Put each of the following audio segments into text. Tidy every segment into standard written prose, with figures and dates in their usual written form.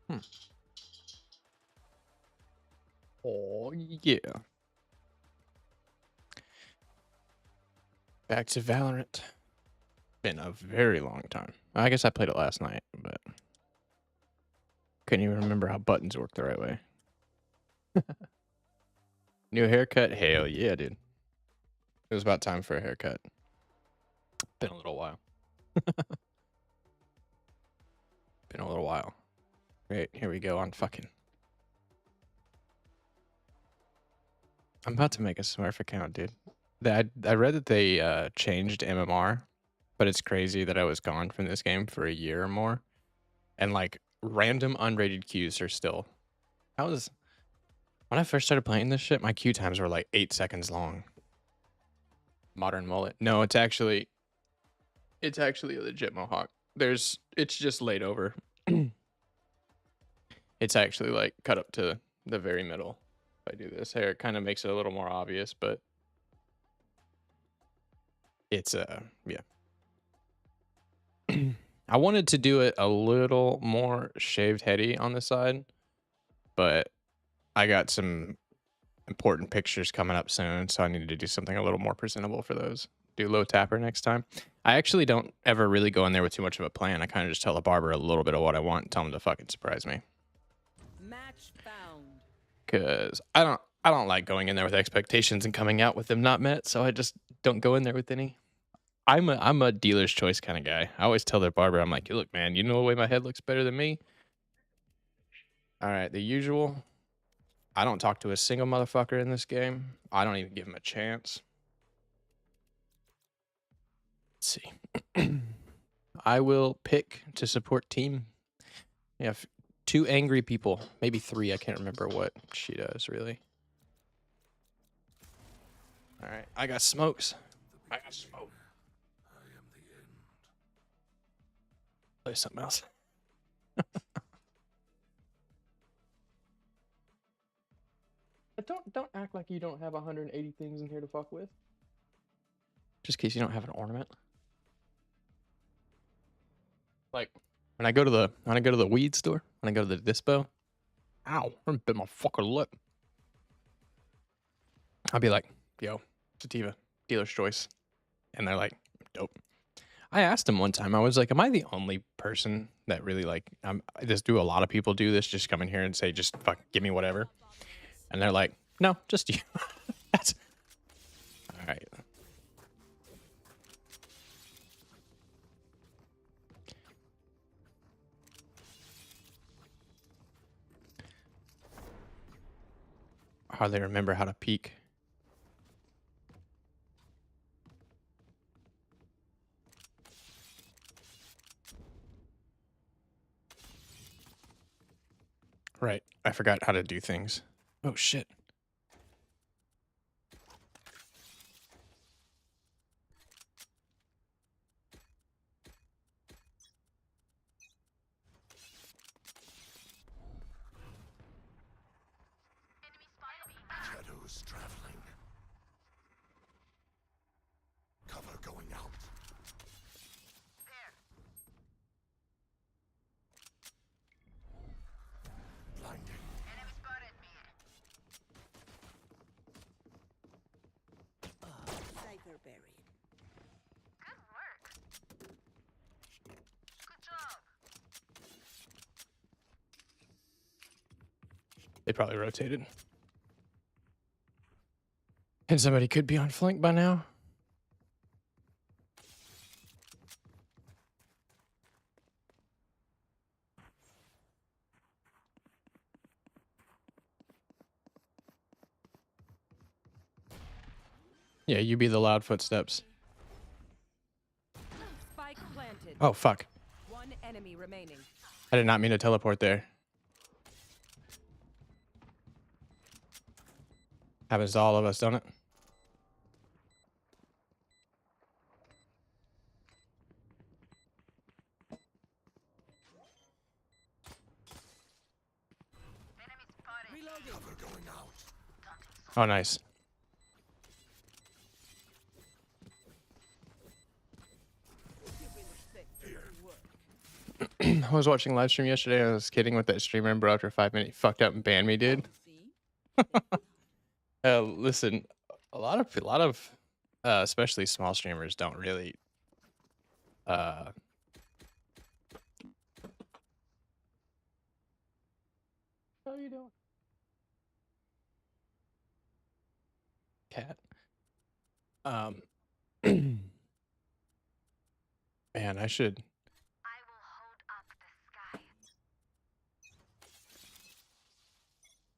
Hmm. Oh, yeah. Back to Valorant. Been a very long time. I guess I played it last night, but couldn't even remember how buttons work the right way. New haircut? Hell yeah, dude. It was about time for a haircut. Been a little while. Been a little while. Great, here we go on fucking. I'm about to make a Smurf account, dude. I read that they changed MMR, but it's crazy that I was gone from this game for a year or more. And like random unrated queues are still. When I first started playing this shit, my queue times were like 8 seconds long. Modern mullet. No, it's actually a legit mohawk. It's just laid over. It's actually like cut up to the very middle. If I do this hair, it kind of makes it a little more obvious, but it's yeah. I wanted to do it a little more shaved heady on the side, but I got some important pictures coming up soon, so I needed to do something a little more presentable for those. Do low tapper next time. I actually don't ever really go in there with too much of a plan. I kind of just tell the barber a little bit of what I want and tell him to fucking surprise me. Match found. Cause I don't like going in there with expectations and coming out with them not met, so I just don't go in there with any. I'm a dealer's choice kind of guy. I always tell their barber, I'm like, look, man, you know the way my head looks better than me? All right, the usual. I don't talk to a single motherfucker in this game. I don't even give him a chance. Let's see. I will pick to support team. We have 2 angry people, maybe 3. I can't remember what she does really. All right, I got smokes. I got smoke. Play something else. But don't act like you don't have 180 things in here to fuck with. Just in case you don't have an ornament. Like when I go to the weed store, when I go to the dispo, ow, I bit my fucking lip. I'll be like, yo, sativa, dealer's choice. And they're like, dope. I asked them one time, I was like, am I the only person that really like, do a lot of people do this? Just come in here and say, just fuck, give me whatever. And they're like, no, just you. That's all right. Hardly remember how to peek. Right. I forgot how to do things. Oh, shit. Shadows traveling. Cover going out. Blinding. Enemy spotted me. Cypher buried. Good work. Good job. They probably rotated. And somebody could be on flank by now. Yeah, you be the loud footsteps. Spike planted. Oh, fuck. One enemy remaining. I did not mean to teleport there. Happens to all of us, don't it? Reloading. Cover going out. Oh, nice. Give me respect. Good work. I was watching live stream yesterday. I was kidding with that streamer, and bro, after 5 minutes, he fucked up and banned me, dude. Listen, a lot of especially small streamers don't really uh how you doing, cat? Um, man, I should.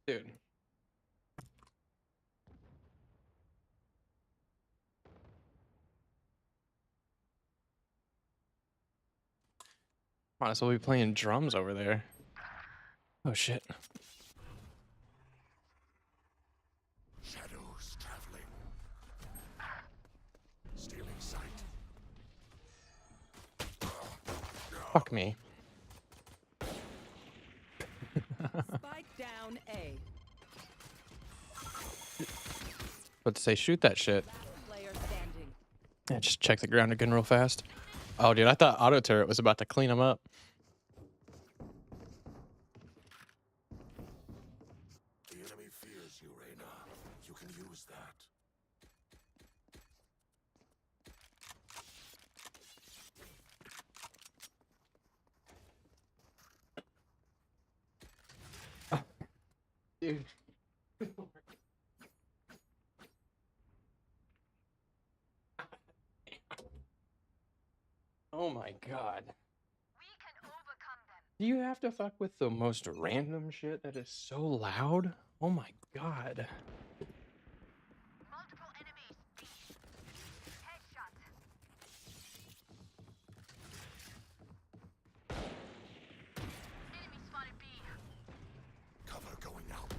Dude. Might as well be playing drums over there. Oh shit. Shadows traveling. Stealing sight. Fuck me. Spike down A. But to say shoot that shit. Last player standing. Yeah, just check the ground again real fast. Oh dude, I thought auto turret was about to clean him up. The enemy fears you, Reyna. You can use that. Dude. Oh my god. Do you have to fuck with the most random shit that is so loud? Oh my god. Cover going out.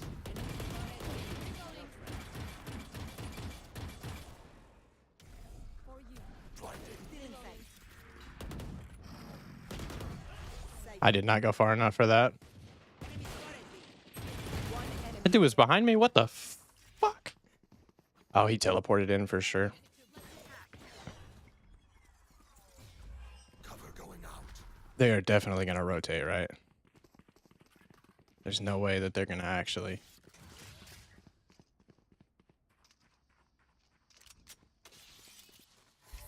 For you. Blinding. I did not go far enough for that. One enemy. That dude was behind me. What the fuck? Oh, he teleported in for sure. Cover going out. They are definitely gonna rotate, right? There's no way that they're gonna actually.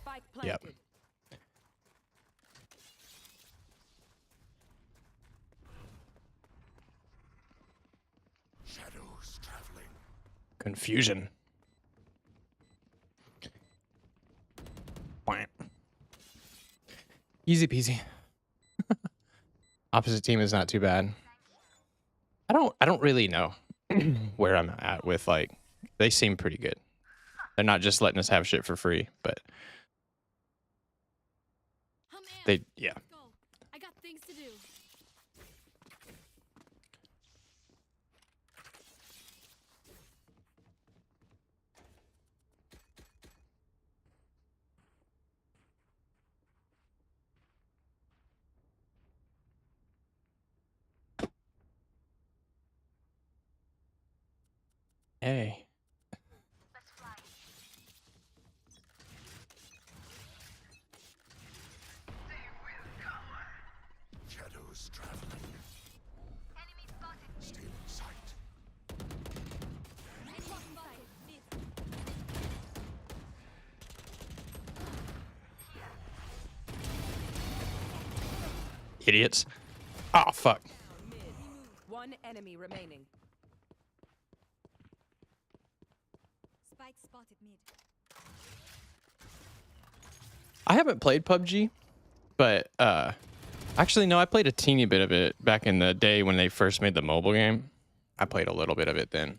Spike Yep. planted. Shadows traveling. Confusion. Wham. Easy peasy. Opposite team is not too bad. I don't really know where I'm at with, like, they seem pretty good. They're not just letting us have shit for free, but yeah. Let's go. I got things to do. Hey. Shadows traveling. Stealing sight. Idiots. Oh, fuck. Mid. One enemy remaining. Spike spotted mid. I haven't played PUBG, but actually no, I played a teeny bit of it back in the day when they first made the mobile game. I played a little bit of it then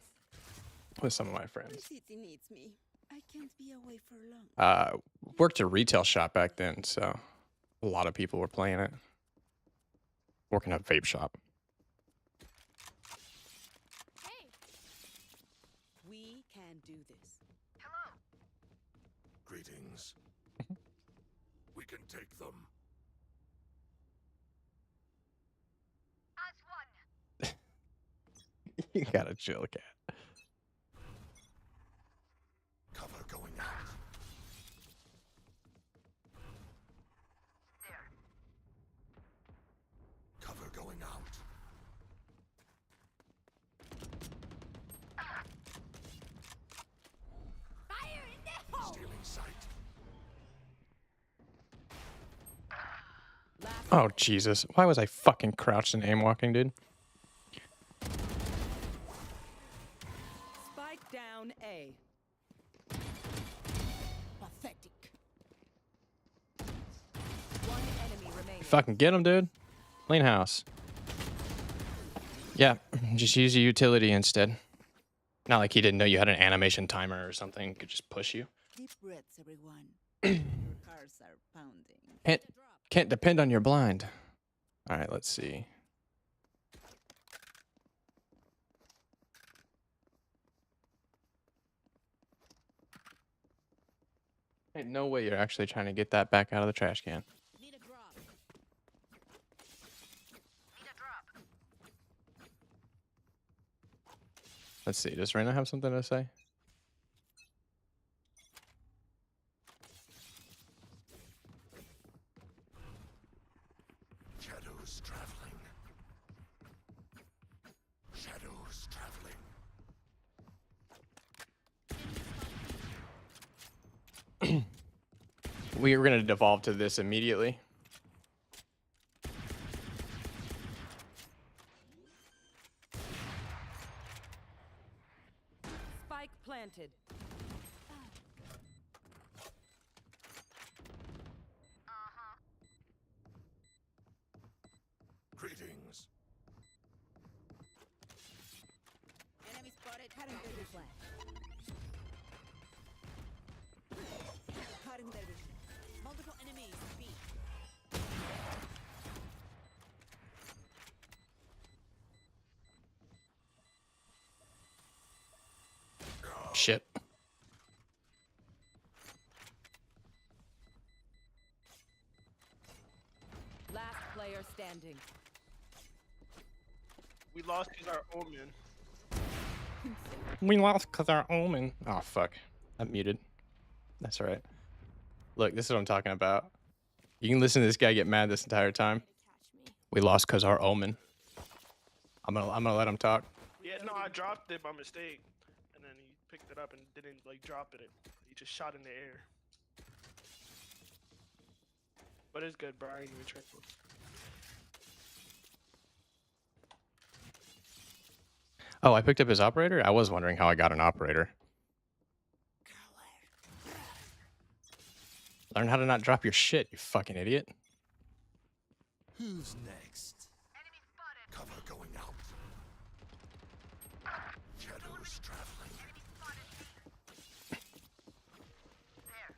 with some of my friends. City needs me. I can't be away for long. Worked a retail shop back then, so a lot of people were playing it. Working at a vape shop. Hey, We can do this. Greetings. We can take them. You gotta chill, cat. Cover going out. Oh, Jesus. Why was I fucking crouched and aim walking, dude? Spike down A. Pathetic. One enemy remaining. Fucking get him, dude. Clean house. Yeah, just use a utility instead. Not like he didn't know you had an animation timer or something. Could just push you. Deep breaths, everyone. Your hearts are pounding. Can't depend on your blind. All right, let's see. Ain't no way you're actually trying to get that back out of the trash can. Need a drop. Let's see. Does Reyna have something to say? Shadows traveling. Shadows traveling. We were gonna devolve to this immediately. Spike planted. Greetings. Enemy spotted. Cutting their vision. Cutting their vision. Multiple enemies. B. Shit. Last player standing. We lost because our omen. We lost because our omen. Oh, fuck. I'm muted. That's all right. Look, this is what I'm talking about. You can listen to this guy get mad this entire time. We lost because our omen. I'm gonna let him talk. Yeah, no, I dropped it by mistake, and then he picked it up and didn't like drop it. He just shot in the air. But it's good, Brian. You tried to. Oh, I picked up his operator? I was wondering how I got an operator. Learn how to not drop your shit, you fucking idiot. Who's next? Enemy spotted. Cover going out. Shadows traveling. Enemy spotted. There.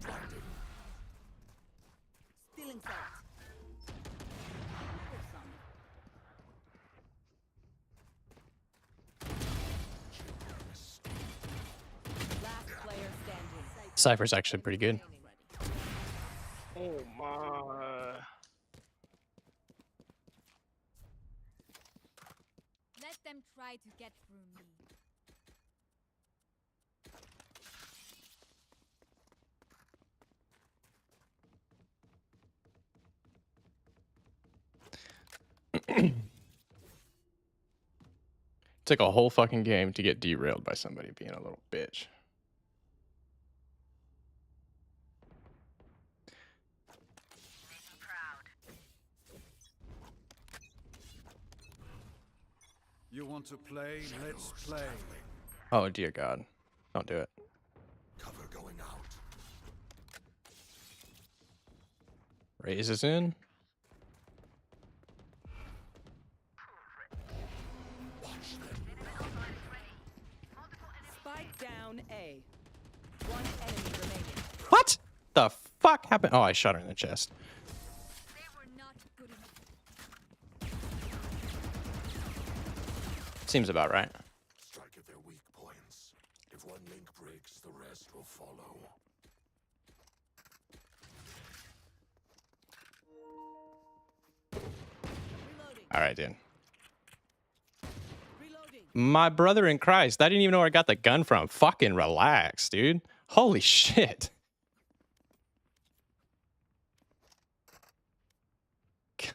Blinding. Stealing sight. Last player standing. Cypher's actually pretty good. Oh my. Let them try to get through me. Took a whole fucking game to get derailed by somebody being a little bitch. You want to play? Let's play. Oh, dear God. Don't do it. Cover going out. Raise is in. Spike down A. One enemy remaining. What the fuck happened? Oh, I shot her in the chest. They were not good enough. Seems about right. Strike at their weak points. If one link breaks, the rest will follow. Reloading. All right, dude. Reloading. My brother in Christ. I didn't even know where I got the gun from. Fucking relax, dude. Holy shit.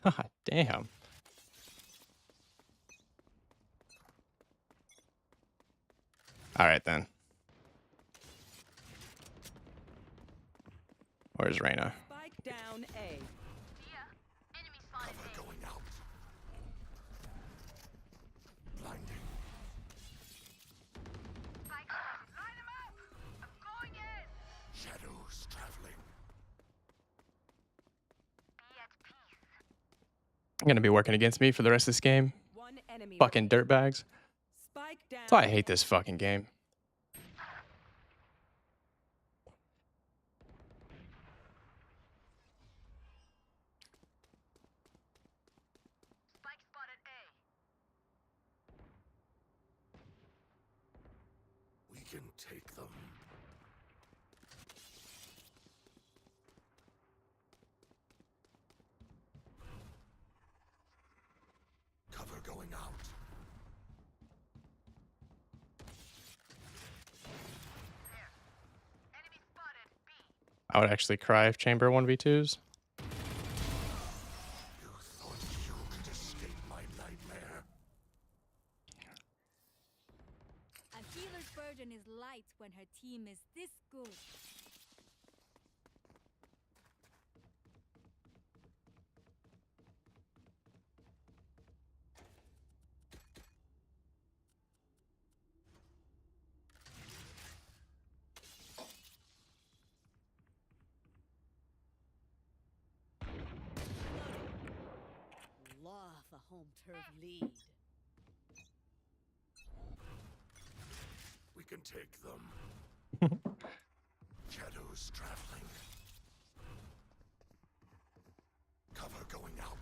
God damn. All right, then. Where's Reyna? Spike down A. Cover going out. Blinding. Shadows traveling. Gonna be working against me for the rest of this game. One enemy. Fucking dirtbags. Spike down. That's why I hate this fucking game. We can take them. Cover going out. I would actually cry if Chamber 1v2s. You thought you could escape my nightmare? A healer's burden is light when her team is this good. Love a home turf lead. We can take them. Shadows traveling. Cover going out.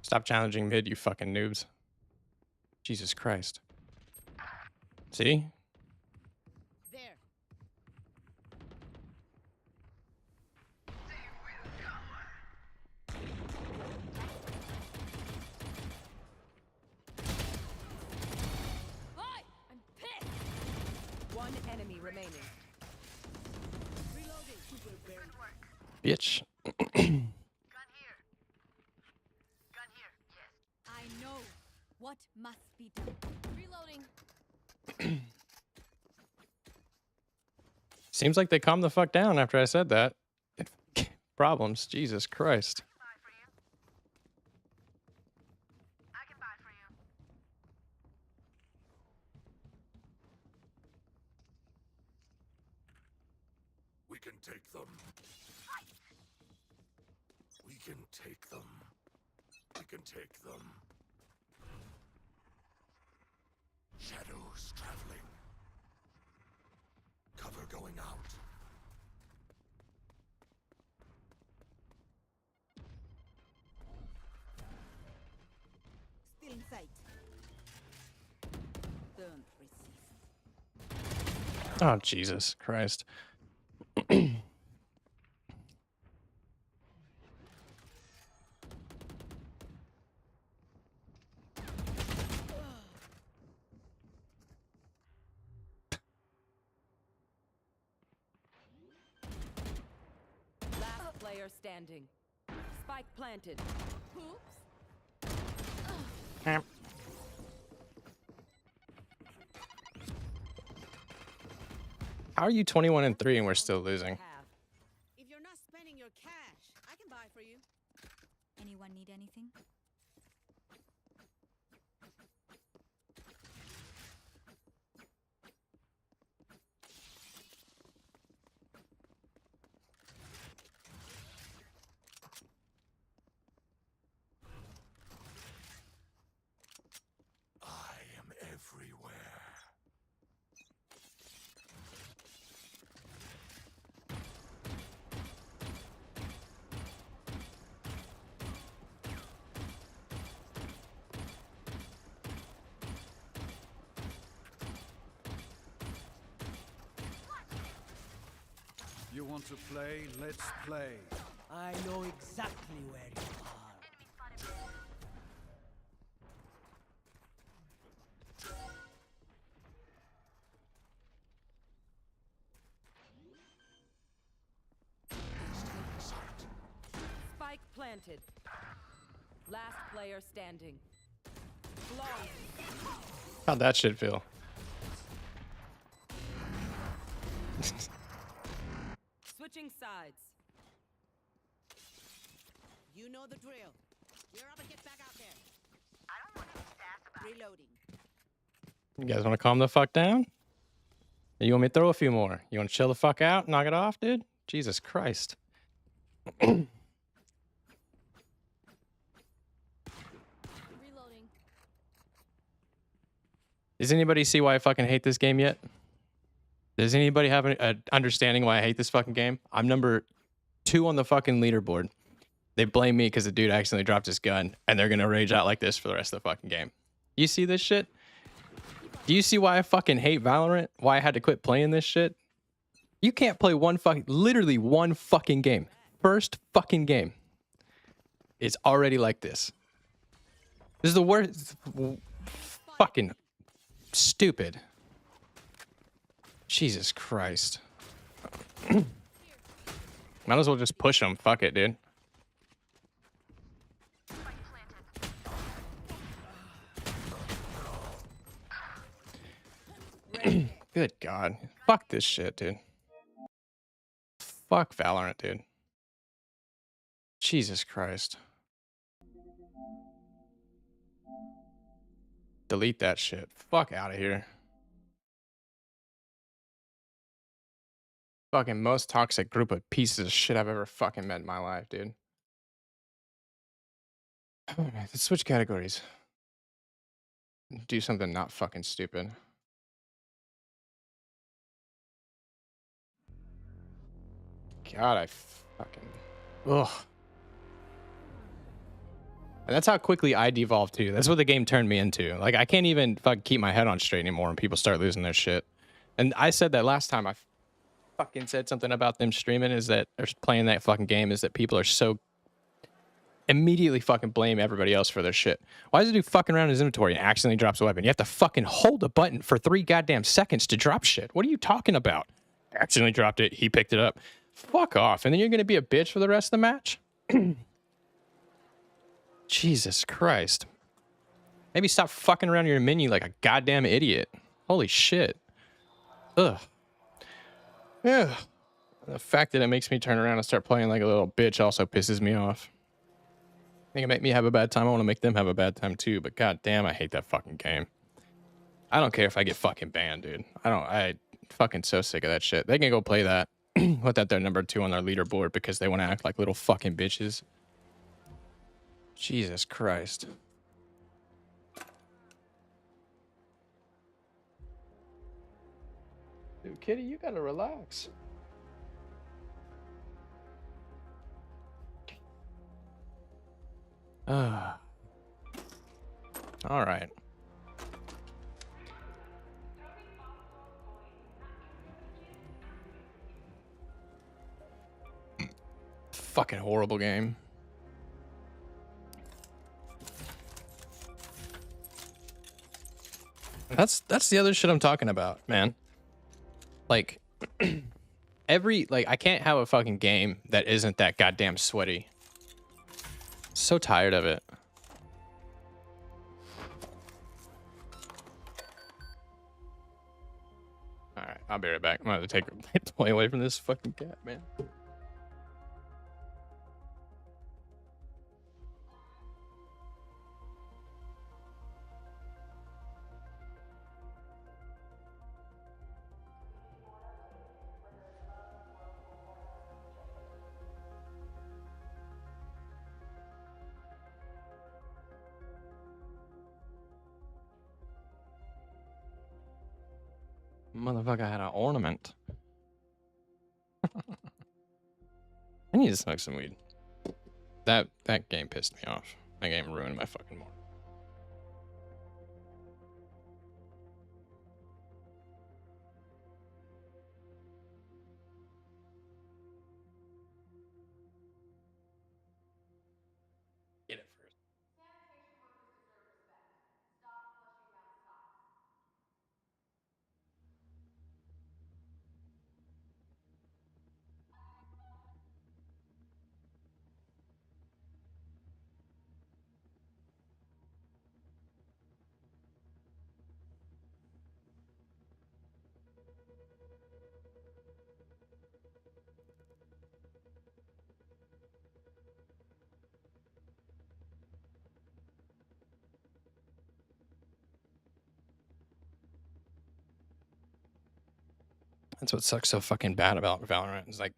Stop challenging mid, you fucking noobs. Jesus Christ. See? There. Hi! I'm pissed! One enemy remaining. Bitch. I know what must be done. Reloading. Seems like they calmed the fuck down after I said that. Problems. Jesus Christ. We can take them. We can take them. We can take them. Shadows traveling. Cover going out. Still in sight. Don't resist. Oh, Jesus Christ. Last player standing. Spike planted. Oops. How are you 21 and 3 and we're still losing? Half. If you're not spending your cash, I can buy for you. Anyone need anything? I am everywhere. You want to play? Let's play. I know exactly where you are. Spike planted. Last player standing. Flawless. How'd that shit feel? Switching sides. You know the drill. You're up and get back out there. I don't want to sass about reloading. You guys want to calm the fuck down? Or you want me to throw a few more? You want to chill the fuck out? Knock it off, dude? Jesus Christ. Reloading. Does anybody see why I fucking hate this game yet? Does anybody have an understanding why I hate this fucking game? I'm number 2 on the fucking leaderboard. They blame me because the dude accidentally dropped his gun, and they're gonna rage out like this for the rest of the fucking game. You see this shit? Do you see why I fucking hate Valorant? Why I had to quit playing this shit? You can't play literally one fucking game. First fucking game. It's already like this. This is the worst. Fucking stupid. Jesus Christ. Might as well just push them. Fuck it, dude. Good God. Fuck this shit, dude. Fuck Valorant, dude. Jesus Christ. Delete that shit. Fuck out of here. Fucking most toxic group of pieces of shit I've ever fucking met in my life, dude. Alright, let's switch categories. Do something not fucking stupid. God, I fucking... Ugh. And that's how quickly I devolved too. That's what the game turned me into. Like, I can't even fucking keep my head on straight anymore when people start losing their shit. And I said that last time I fucking said something about them streaming is that, or playing that fucking game, is that people are so immediately fucking blame everybody else for their shit. Why does it do fucking around his inventory and accidentally drops a weapon? You have to fucking hold a button for 3 goddamn seconds to drop shit. What are you talking about? Accidentally dropped it. He picked it up. Fuck off. And then you're going to be a bitch for the rest of the match? Jesus Christ. Maybe stop fucking around your menu like a goddamn idiot. Holy shit. Ugh. Yeah. The fact that it makes me turn around and start playing like a little bitch also pisses me off. They can make me have a bad time. I want to make them have a bad time too, but goddamn, I hate that fucking game. I don't care if I get fucking banned, dude. I fucking so sick of that shit. They can go play that. Put that their number 2 on their leaderboard because they want to act like little fucking bitches. Jesus Christ. Dude, Kitty, you gotta relax. All right. Fucking horrible game. That's the other shit I'm talking about, man. Like I can't have a fucking game that isn't that goddamn sweaty. So tired of it. All right, I'll be right back. I'm gonna have to take a toy away from this fucking cat, man. Motherfucker had an ornament. I need to smoke some weed. That game pissed me off. That game ruined my fucking morning. Get it first. That's what sucks so fucking bad about Valorant. It's like,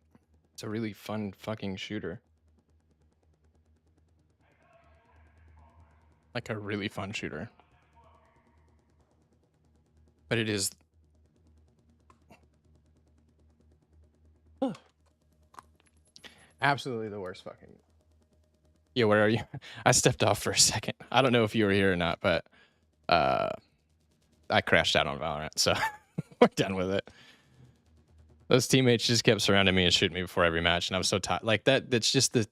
it's a really fun fucking shooter. Like a really fun shooter. But it is... absolutely the worst fucking... Yeah, where are you? I stepped off for a second. I don't know if you were here or not, but I crashed out on Valorant, so we're done with it. Those teammates just kept surrounding me and shooting me before every match, and I was so tired. Like that's just ugh,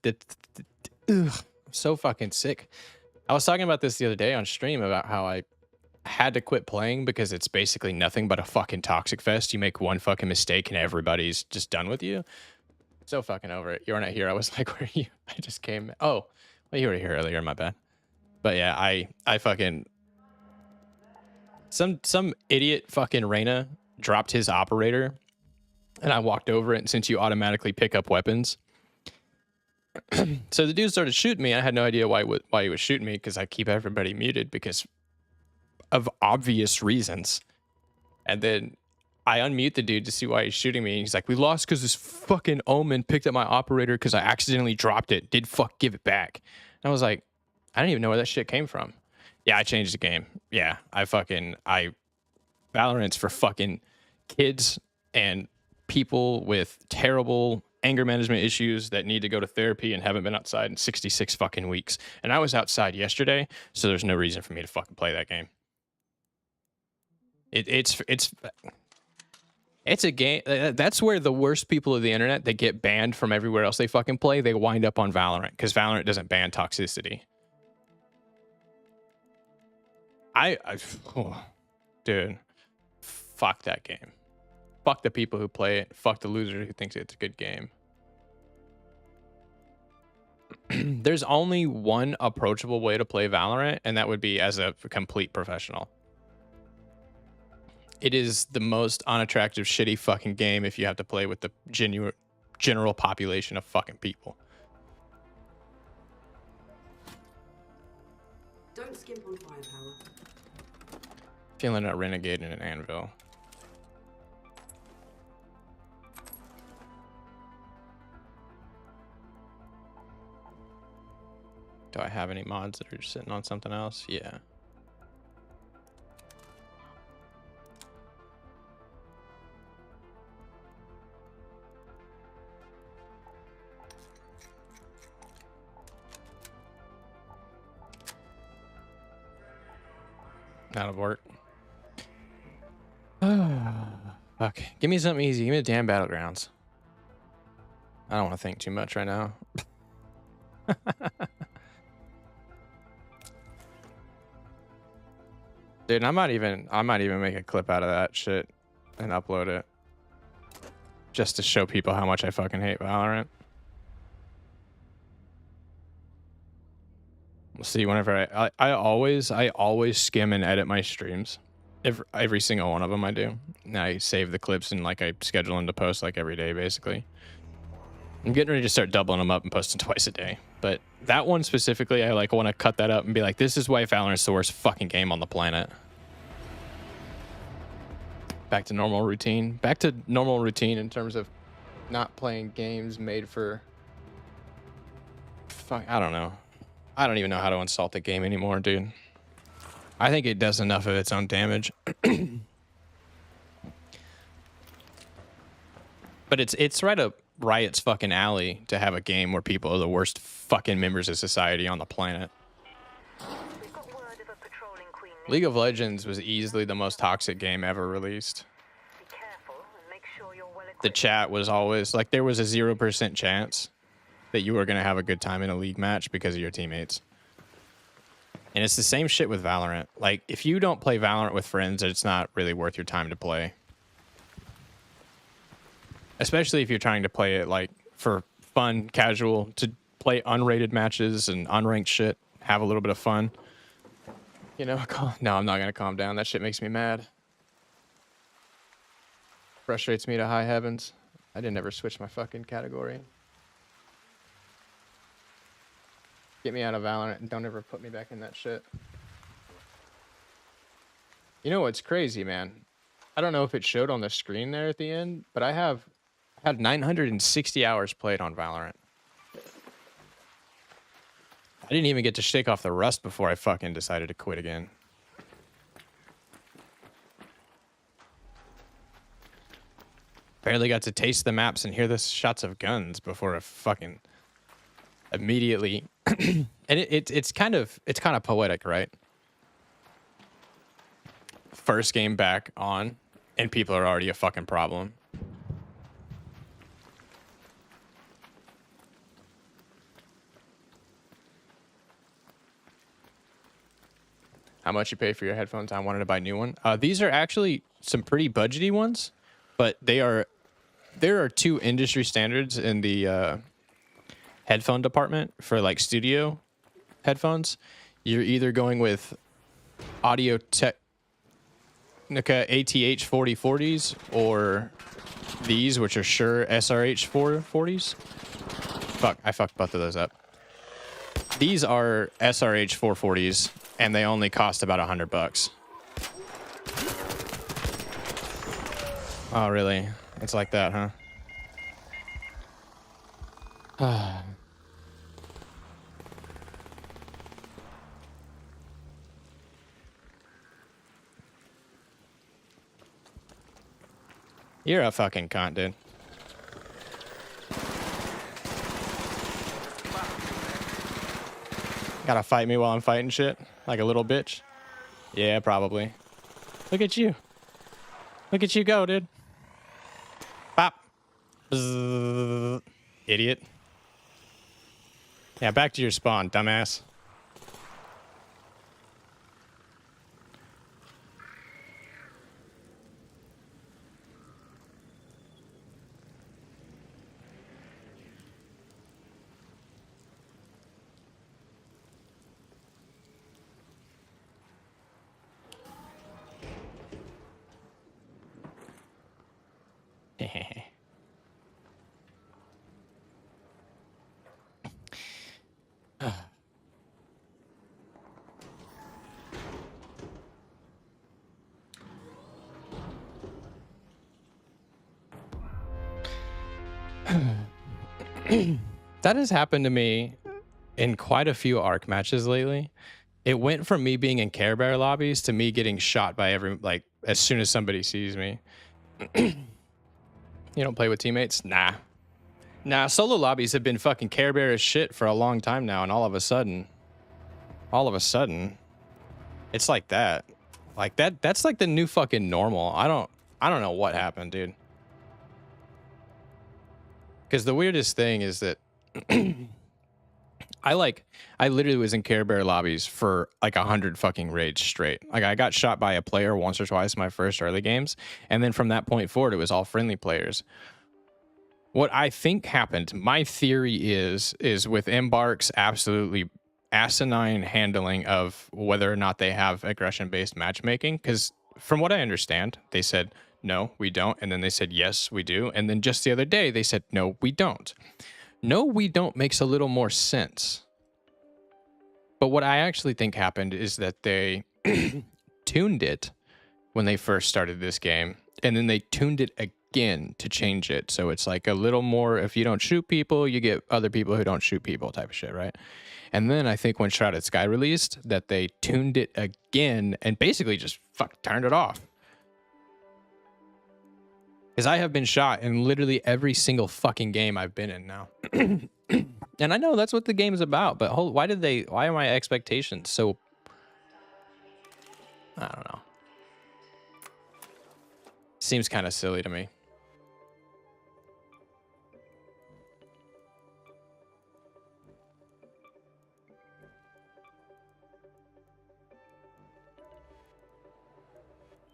I'm so fucking sick. I was talking about this the other day on stream about how I had to quit playing because it's basically nothing but a fucking toxic fest. You make one fucking mistake and everybody's just done with you. So fucking over it. You're not here. I was like, where are you? I just came. Oh, well, you were here earlier. My bad. But yeah, I fucking... Some idiot fucking Reyna dropped his operator, and I walked over it, and since you automatically pick up weapons, so the dude started shooting me. I had no idea why he was shooting me because I keep everybody muted because of obvious reasons. And then I unmute the dude to see why he's shooting me. And he's like, we lost because this fucking Omen picked up my operator because I accidentally dropped it. Did fuck give it back. And I was like, I don't even know where that shit came from. Yeah, I changed the game. Yeah, Valorant's for fucking kids and people with terrible anger management issues that need to go to therapy and haven't been outside in 66 fucking weeks. And I was outside yesterday, so there's no reason for me to fucking play that game. It's a game. That's where the worst people of the internet, they get banned from everywhere else they fucking play. They wind up on Valorant because Valorant doesn't ban toxicity. Oh, dude, fuck that game. Fuck the people who play it. Fuck the loser who thinks it's a good game. There's only one approachable way to play Valorant, and that would be as a complete professional. It is the most unattractive, shitty fucking game if you have to play with the general population of fucking people. Don't skimp on firepower. Feeling a renegade in an anvil. Do I have any mods that are just sitting on something else? Yeah. Out of work. Fuck. Give me something easy. Give me the damn battlegrounds. I don't want to think too much right now. Dude, I might even make a clip out of that shit and upload it. Just to show people how much I fucking hate Valorant. We'll see whenever I always skim and edit my streams. Every single one of them I do. And I save the clips and like I schedule them to post like every day basically. I'm getting ready to start doubling them up and posting twice a day. But that one specifically, I like want to cut that up and be like, this is why Valorant's the worst fucking game on the planet. Back to normal routine. Back to normal routine in terms of not playing games made for... Fuck, I don't know. I don't even know how to insult the game anymore, dude. I think it does enough of its own damage. But it's right up Riot's fucking alley to have a game where people are the worst fucking members of society on the planet. League of Legends was easily the most toxic game ever released. The chat was always like, there was a 0% chance that you were going to have a good time in a league match because of your teammates. And it's the same shit with Valorant. Like, if you don't play Valorant with friends, it's not really worth your time to play. Especially if you're trying to play it like for fun, casual, to play unrated matches and unranked shit, have a little bit of fun. You know, no, I'm not going to calm down. That shit makes me mad. Frustrates me to high heavens. I didn't ever switch my fucking category. Get me out of Valorant and don't ever put me back in that shit. You know what's crazy, man? I don't know if it showed on the screen there at the end, but I had 960 hours played on Valorant. I didn't even get to shake off the rust before I fucking decided to quit again. Barely got to taste the maps and hear the shots of guns before I fucking immediately. And it's kind of poetic, right? First game back on, and people are already a fucking problem. How much you pay for your headphones? I wanted to buy a new one. These are actually some pretty budgety ones, but there are two industry standards in the headphone department for like studio headphones. You're either going with Audio Technica ATH 4040s or these, which are Shure SRH 440s. Fuck, I fucked both of those up. These are SRH 440s, and they only cost about $100. Oh, really? It's like that, huh? You're a fucking cunt, dude. Gotta fight me while I'm fighting shit? Like a little bitch? Yeah, probably. Look at you. Look at you go, dude. Bop. Bzzz. Idiot. Yeah, back to your spawn, dumbass. That has happened to me in quite a few ARC matches lately. It went from me being in Care Bear lobbies to me getting shot by like as soon as somebody sees me. You don't play with teammates? Nah. Nah, solo lobbies have been fucking Care Bear as shit for a long time now, and all of a sudden, it's like that. Like that's like the new fucking normal. I don't know what happened, dude. Because the weirdest thing is that I literally was in Care Bear lobbies for like 100 fucking raids straight. Like I got shot by a player once or twice in my first early games, and then from that point forward, it was all friendly players. What I think happened, my theory is with Embark's absolutely asinine handling of whether or not they have aggression-based matchmaking, because from what I understand, they said, no, we don't. And then they said, yes, we do. And then just the other day, they said, no, we don't. No, we don't makes a little more sense. But what I actually think happened is that they tuned it when they first started this game, and then they tuned it again to change it. So it's like a little more, if you don't shoot people, you get other people who don't shoot people type of shit, right? And then I think when Shrouded Sky released, that they tuned it again and basically just turned it off. Because I have been shot in literally every single fucking game I've been in now. And I know that's what the game's about, but why are my expectations so... I don't know. Seems kind of silly to me.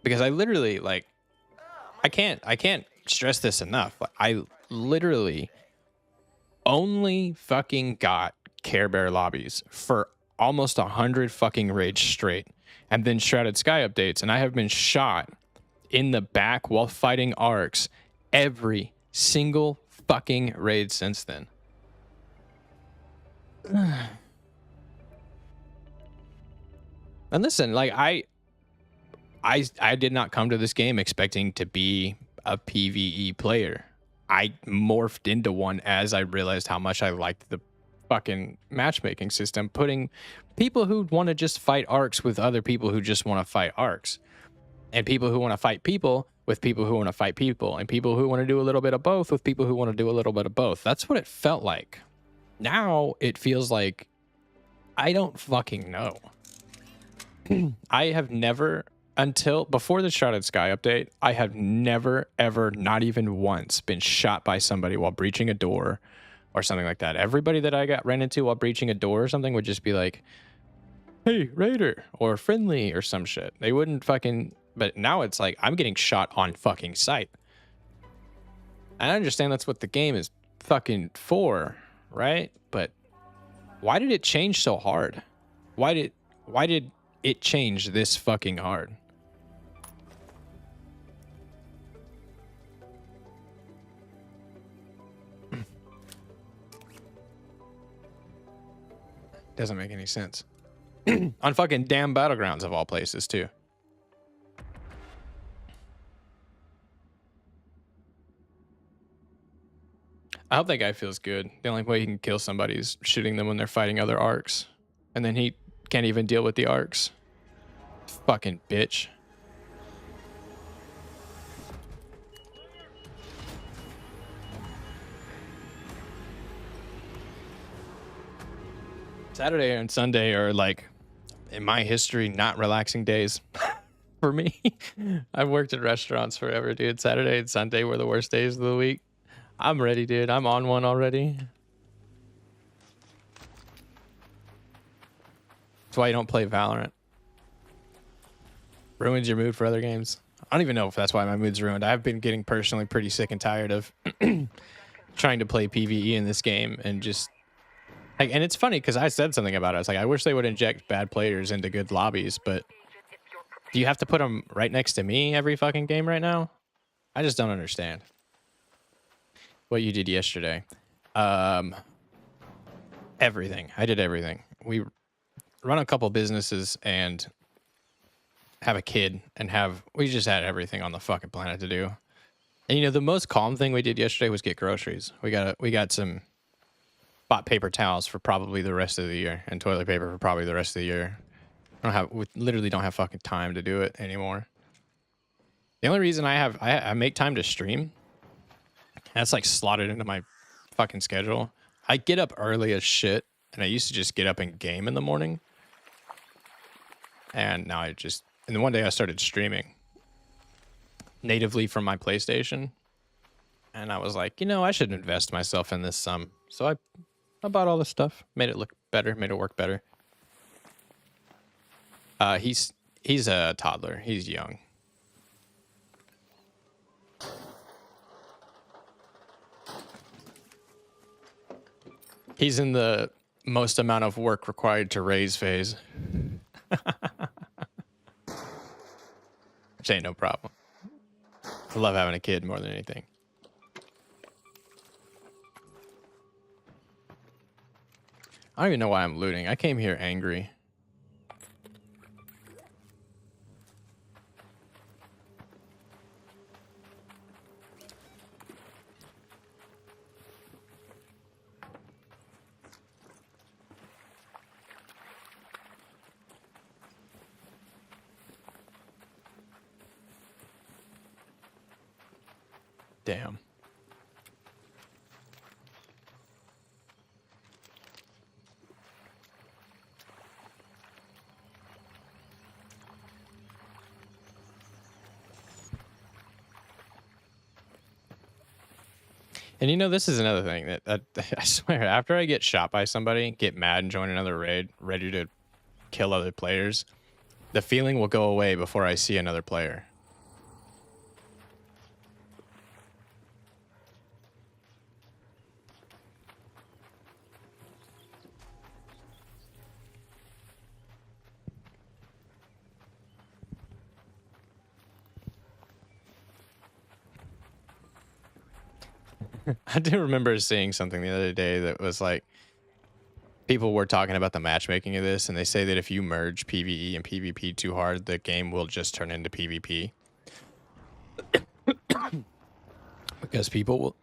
Because I literally, like... I can't stress this enough. I literally only fucking got Care Bear lobbies for almost 100 fucking raids straight, and then Shrouded Sky updates, and I have been shot in the back while fighting arcs every single fucking raid since then. And listen, like I I did not come to this game expecting to be a PvE player. I morphed into one as I realized how much I liked the fucking matchmaking system, putting people who want to just fight arcs with other people who just want to fight arcs, and people who want to fight people with people who want to fight people, and people who want to do a little bit of both with people who want to do a little bit of both. That's what it felt like. Now it feels like I don't fucking know. I have never, until before the Shrouded Sky update, I have never, ever, not even once, been shot by somebody while breaching a door or something like that. Everybody that I ran into while breaching a door or something would just be like, hey, Raider, or friendly, or some shit. They wouldn't fucking, but now it's like, I'm getting shot on fucking sight. I understand that's what the game is fucking for, right? But why did it change so hard? Why did it change this fucking hard? Doesn't make any sense. On fucking damn Battlegrounds of all places, too. I hope that guy feels good. The only way he can kill somebody is shooting them when they're fighting other arcs. And then he can't even deal with the arcs. Fucking bitch. Saturday and Sunday are like, in my history, not relaxing days for me. I've worked in restaurants forever, dude. Saturday and Sunday were the worst days of the week. I'm ready, dude. I'm on one already. That's why you don't play Valorant. Ruins your mood for other games. I don't even know if that's why my mood's ruined. I've been getting personally pretty sick and tired of trying to play PvE in this game and just like, and it's funny because I said something about it. I was like, I wish they would inject bad players into good lobbies, but do you have to put them right next to me every fucking game right now? I just don't understand what you did yesterday. Everything. I did everything. We run a couple businesses and have a kid and we just had everything on the fucking planet to do. And you know, the most calm thing we did yesterday was get groceries. We bought paper towels for probably the rest of the year and toilet paper for probably the rest of the year. We literally don't have fucking time to do it anymore. The only reason I make time to stream, that's like slotted into my fucking schedule. I get up early as shit, and I used to just get up and game in the morning. And now and then one day I started streaming natively from my PlayStation. And I was like, you know, I should invest myself in this some. So I bought all this stuff, made it look better, made it work better. He's a toddler. He's young. He's in the most amount of work required to raise phase. Which ain't no problem. I love having a kid more than anything. I don't even know why I'm looting. I came here angry. Damn. And you know, this is another thing that I swear, after I get shot by somebody, get mad and join another raid, ready to kill other players, the feeling will go away before I see another player. I do remember seeing something the other day that was like, People were talking about the matchmaking of this, and they say that if you merge PvE and PvP too hard, the game will just turn into PvP. Because people will...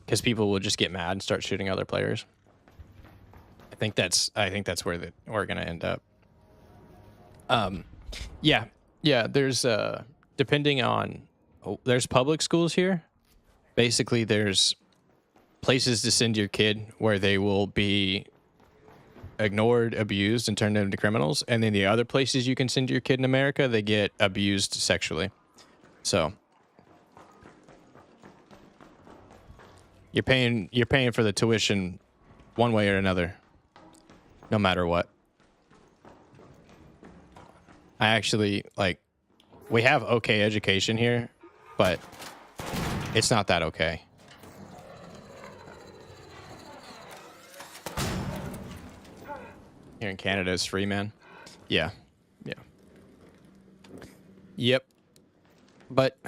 because people will just get mad and start shooting other players. I think that's where we're gonna end up. Yeah. There's depending on there's public schools here. Basically, there's places to send your kid where they will be ignored, abused, and turned into criminals. And then the other places you can send your kid in America, they get abused sexually. So you're paying for the tuition one way or another, no matter what. I actually, like, we have okay education here, but it's not that okay. Here in Canada, it's free, man. Yeah. Yep. But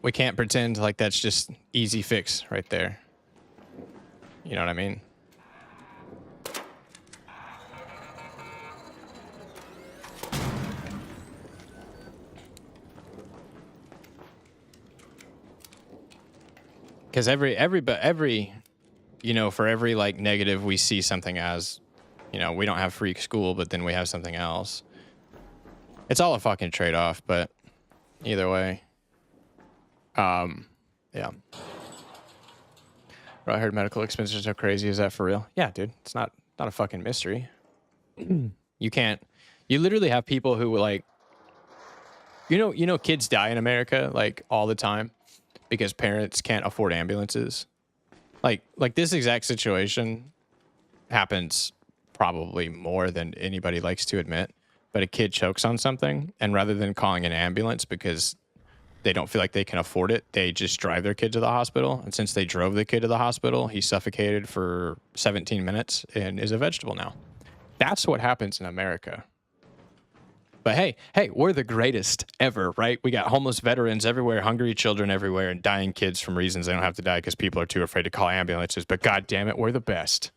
we can't pretend like that's just easy fix right there. You know what I mean? Because every, you know, for every like negative we see something as, you know, we don't have free school, but then we have something else. It's all a fucking trade-off, but either way. Yeah. Bro, I heard medical expenses are so crazy. Is that for real? Yeah, dude. It's not a fucking mystery. You literally have people who like, you know, kids die in America like all the time because parents can't afford ambulances. Like this exact situation happens probably more than anybody likes to admit. But a kid chokes on something, and rather than calling an ambulance because they don't feel like they can afford it, they just drive their kid to the hospital. And since they drove the kid to the hospital, he suffocated for 17 minutes and is a vegetable now. That's what happens in America. But hey, we're the greatest ever, right? We got homeless veterans everywhere, hungry children everywhere, and dying kids from reasons they don't have to die because people are too afraid to call ambulances. But God damn it, we're the best.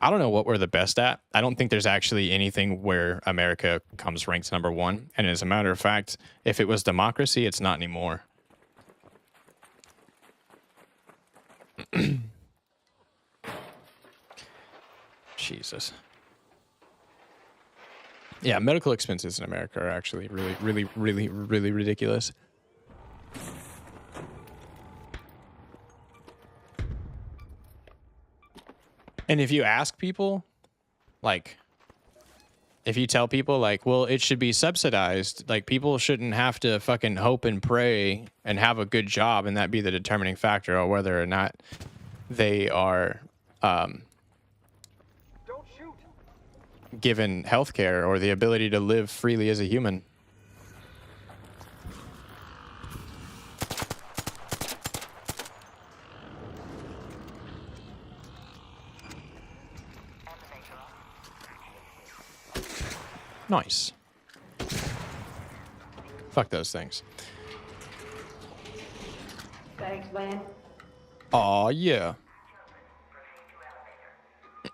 I don't know what we're the best at. I don't think there's actually anything where America comes ranked number one. And as a matter of fact, if it was democracy, it's not anymore. Jesus. Yeah, medical expenses in America are actually really ridiculous. And if you ask people, like, if you tell people, like, well, it should be subsidized, like, people shouldn't have to fucking hope and pray and have a good job and that be the determining factor of whether or not they are given healthcare or the ability to live freely as a human. Nice. Fuck those things. Thanks, man. Aw, yeah.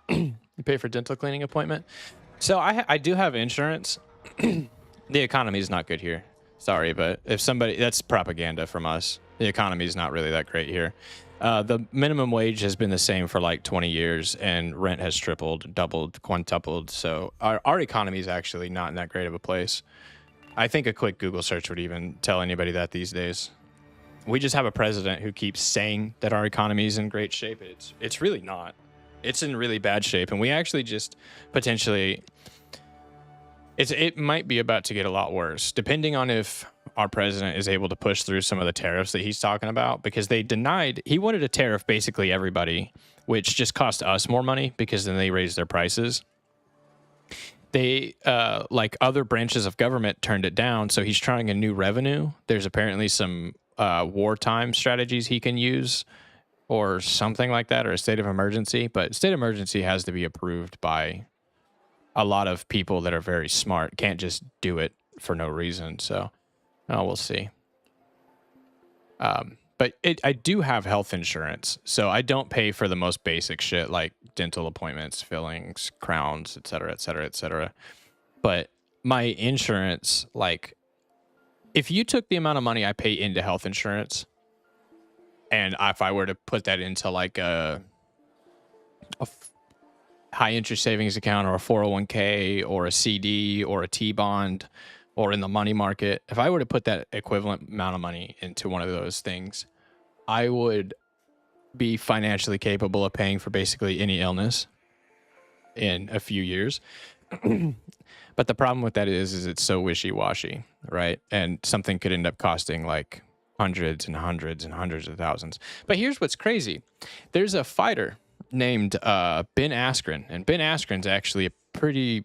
You pay for dental cleaning appointment? So I do have insurance. The economy is not good here. Sorry, but if somebody... That's propaganda from us. The economy is not really that great here. The minimum wage has been the same for like 20 years, and rent has tripled, doubled, quintupled. So our economy is actually not in that great of a place. I think a quick Google search would even tell anybody that these days. We just have a president who keeps saying that our economy is in great shape. It's really not. It's in really bad shape, and we actually just potentially... It might be about to get a lot worse, depending on if our president is able to push through some of the tariffs that he's talking about, because he wanted to tariff basically everybody, which just cost us more money because then they raised their prices. They, like other branches of government, turned it down, so he's trying a new revenue. There's apparently some wartime strategies he can use or something like that, or a state of emergency, but state of emergency has to be approved by a lot of people that are very smart. Can't just do it for no reason. So Oh, we'll see. But I do have health insurance, so I don't pay for the most basic shit like dental appointments, fillings, crowns, et cetera, et cetera, et cetera. But my insurance, like, if you took the amount of money I pay into health insurance, and if I were to put that into like a high interest savings account or a 401k or a CD or a T bond or in the money market, if I were to put that equivalent amount of money into one of those things, I would be financially capable of paying for basically any illness in a few years. But the problem with that is it's so wishy-washy, right? And something could end up costing like hundreds and hundreds and hundreds of thousands. But here's what's crazy. There's a fighter named Ben Askren, and Ben Askren's actually a pretty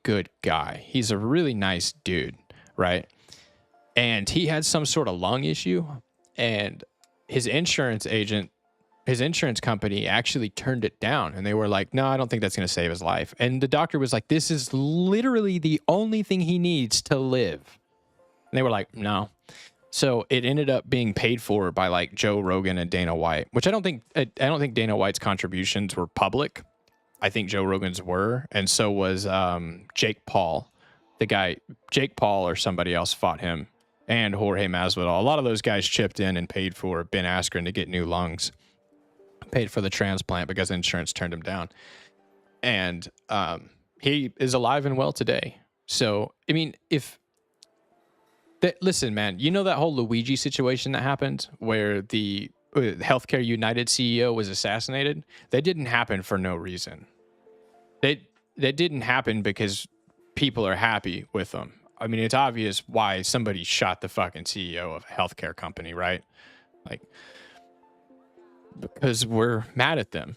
good guy. He's a really nice dude, right? And he had some sort of lung issue, and his insurance company actually turned it down, and they were like, no, I don't think that's going to save his life. And the doctor was like, this is literally the only thing he needs to live. And they were like, no. So it ended up being paid for by like Joe Rogan and Dana White, which I don't think Dana White's contributions were public. I think Joe Rogan's were, and so was Jake Paul. The guy, Jake Paul or somebody else fought him, and Jorge Masvidal. A lot of those guys chipped in and paid for Ben Askren to get new lungs, paid for the transplant because insurance turned him down. And he is alive and well today. So, I mean, listen, man, you know that whole Luigi situation that happened where the Healthcare United CEO was assassinated? That didn't happen for no reason. That didn't happen because people are happy with them. I mean, it's obvious why somebody shot the fucking CEO of a healthcare company, right? Like, because we're mad at them.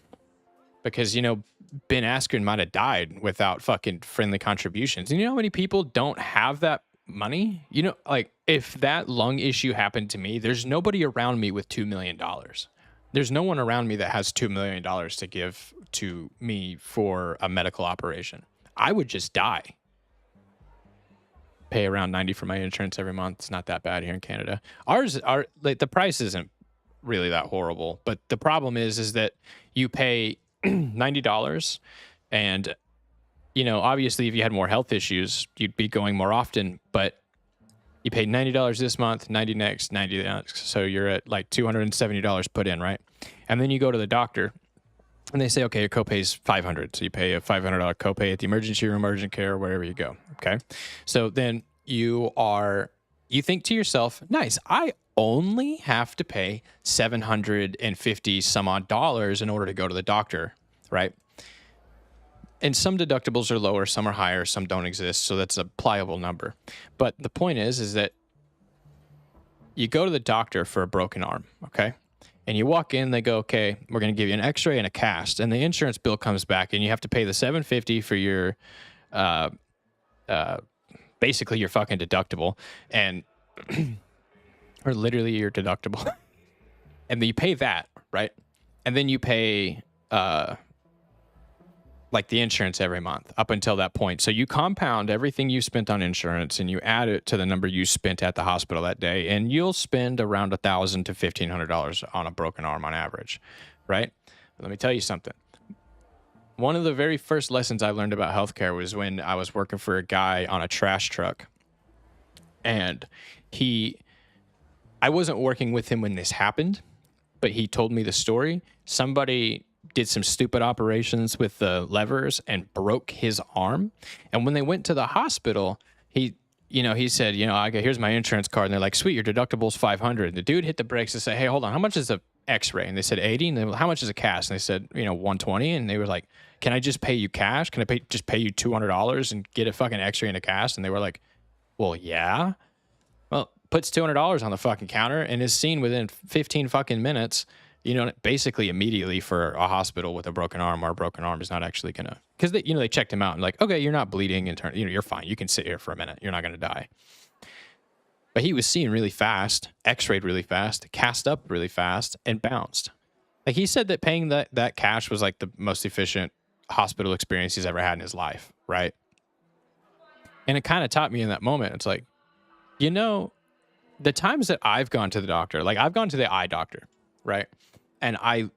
Because, you know, Ben Askren might have died without fucking friendly contributions. And you know how many people don't have that money? You know, like, if that lung issue happened to me, there's nobody around me with $2 million. There's no one around me that has $2 million to give to me for a medical operation. I would just die. Pay around $90 for my insurance every month. It's not that bad here in Canada. Like, the price isn't really that horrible, but the problem is that you pay $90, and you know, obviously if you had more health issues, you'd be going more often, but you pay $90 this month, $90 next, $90 next. So you're at like $270 put in, right? And then you go to the doctor and they say, okay, your copay is $500. So you pay a $500 copay at the emergency room, urgent care, wherever you go. Okay. So then you think to yourself, nice, I only have to pay $750 some odd dollars in order to go to the doctor, right? And some deductibles are lower, some are higher, some don't exist. So that's a pliable number. But the point is that you go to the doctor for a broken arm, okay? And you walk in, they go, okay, we're going to give you an x-ray and a cast. And the insurance bill comes back and you have to pay the $750 for your, basically your fucking deductible. And, or literally your deductible. And then you pay that, right? And then you pay, like the insurance every month up until that point. So you compound everything you spent on insurance and you add it to the number you spent at the hospital that day, and you'll spend around $1,000 to $1,500 on a broken arm on average, right? But let me tell you something. One of the very first lessons I learned about healthcare was when I was working for a guy on a trash truck, and I wasn't working with him when this happened, but he told me the story. Somebody did some stupid operations with the levers and broke his arm. And when they went to the hospital, he said, here's my insurance card. And they're like, sweet, your deductible's $500. The dude hit the brakes and said, hey, hold on, how much is a x-ray? And they said 80. And they were, how much is a cast? And they said, 120. And they were like, can I just pay you cash? Can I just pay you $200 and get a fucking x-ray and a cast? And they were like, well, yeah. Well, puts $200 on the fucking counter and is seen within 15 fucking minutes. Basically immediately for a hospital with a broken arm, or a broken arm is not actually going to, because they checked him out and like, okay, you're not bleeding and you're fine. You can sit here for a minute. You're not going to die. But he was seen really fast, x-rayed really fast, cast up really fast, and bounced. Like, he said that paying that cash was like the most efficient hospital experience he's ever had in his life, right? And it kind of taught me in that moment. It's like, You know, the times that I've gone to the doctor, like I've gone to the eye doctor, right? And I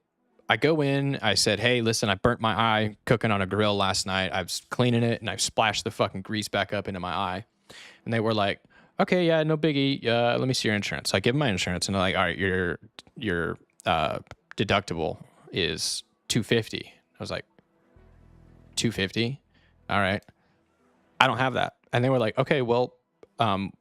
go in, I said, hey, listen, I burnt my eye cooking on a grill last night. I was cleaning it and I splashed the fucking grease back up into my eye. And they were like, okay, yeah, no biggie. Let me see your insurance. So I give them my insurance and they're like, all right, your deductible is $250. I was like, $250? All right. I don't have that. And they were like, okay, well,